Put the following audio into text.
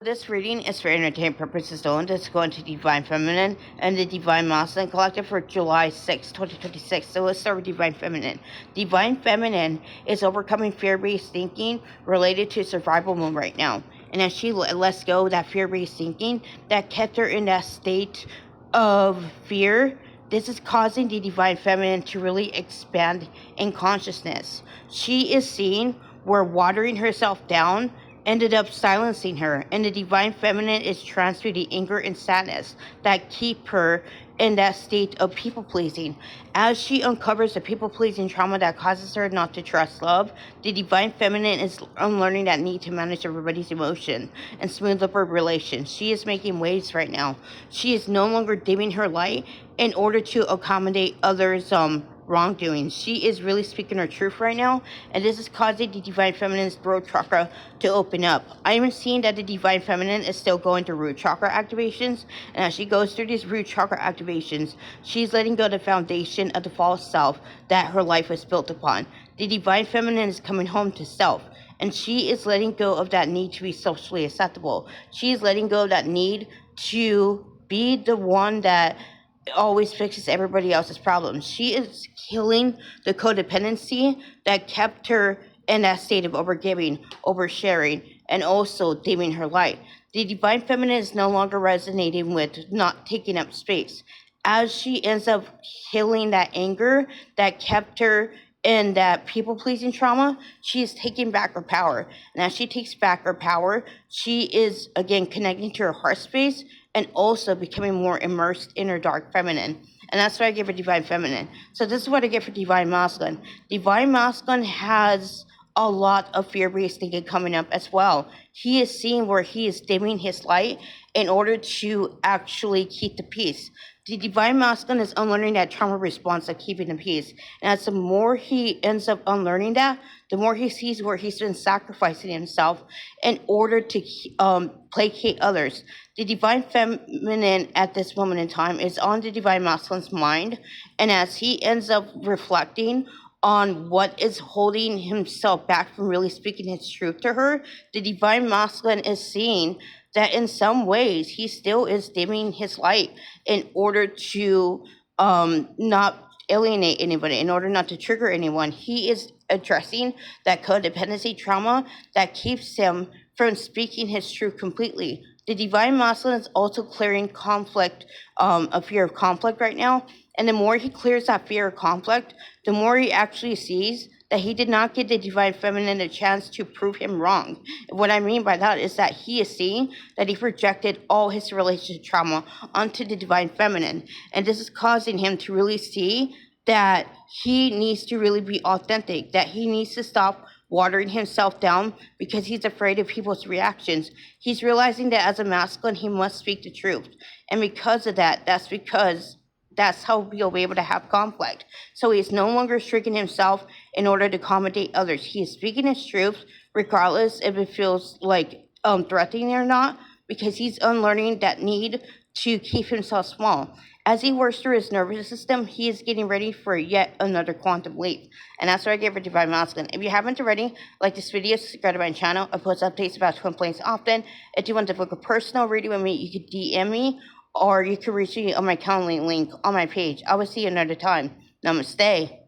This reading is for entertainment purposes only. This is going to Divine Feminine and the Divine Masculine Collective for July 6, 2026. So let's start with Divine Feminine. Divine Feminine is overcoming fear-based thinking related to survival mode right now. And as she lets go of that fear-based thinking that kept her in that state of fear, this is causing the Divine Feminine to really expand in consciousness. She is seeing where watering herself down ended up silencing her, and the Divine Feminine is transmuting anger and sadness that keep her in that state of people pleasing. As she uncovers the people pleasing trauma that causes her not to trust love, the Divine Feminine is unlearning that need to manage everybody's emotion and smooth up her relations. She is making waves right now. She is no longer dimming her light in order to accommodate others' wrongdoing. She is really speaking her truth right now, and this is causing the Divine Feminine's throat chakra to open up. I am seeing that the Divine Feminine is still going through root chakra activations, and as she goes through these root chakra activations, she's letting go of the foundation of the false self that her life was built upon. The Divine Feminine is coming home to self, and she is letting go of that need to be socially acceptable. She is letting go of that need to be the one that always fixes everybody else's problems. She is killing the codependency that kept her in that state of overgiving, oversharing, and also dimming her light. The Divine Feminine is no longer resonating with not taking up space. As she ends up healing that anger that kept her in that people-pleasing trauma, she is taking back her power. And as she takes back her power, she is, again, connecting to her heart space and also becoming more immersed in her dark feminine. And that's why I give her Divine Feminine. So this is what I get for Divine Masculine. Divine Masculine has a lot of fear-based thinking coming up as well. He is seeing where he is dimming his light in order to actually keep the peace. The Divine Masculine is unlearning that trauma response of keeping the peace. And as the more he ends up unlearning that, the more he sees where he's been sacrificing himself in order to placate others. The Divine Feminine at this moment in time is on the Divine Masculine's mind. And as he ends up reflecting on what is holding himself back from really speaking his truth to her, the Divine Masculine is seeing that in some ways he still is dimming his light in order to not alienate anybody, in order not to trigger anyone. He is addressing that codependency trauma that keeps him from speaking his truth completely. The Divine Masculine is also clearing conflict, a fear of conflict right now. And the more he clears that fear of conflict, the more he actually sees that he did not give the Divine Feminine a chance to prove him wrong. What I mean by that is that he is seeing that he projected all his relationship trauma onto the Divine Feminine. And this is causing him to really see that he needs to really be authentic, that he needs to stop watering himself down because he's afraid of people's reactions. He's realizing that as a masculine, he must speak the truth. And because of that, that's how we'll be able to have conflict. So he's no longer shrinking himself in order to accommodate others. He is speaking his truth, regardless if it feels like threatening or not, because he's unlearning that need to keep himself small. As he works through his nervous system, he is getting ready for yet another quantum leap. And that's what I give for Divine Masculine. If you haven't already, like this video, subscribe to my channel. I post updates about twin flames often. If you want to book a personal reading with me, you can DM me, or you can reach me on my calendar link on my page. I will see you another time. Namaste.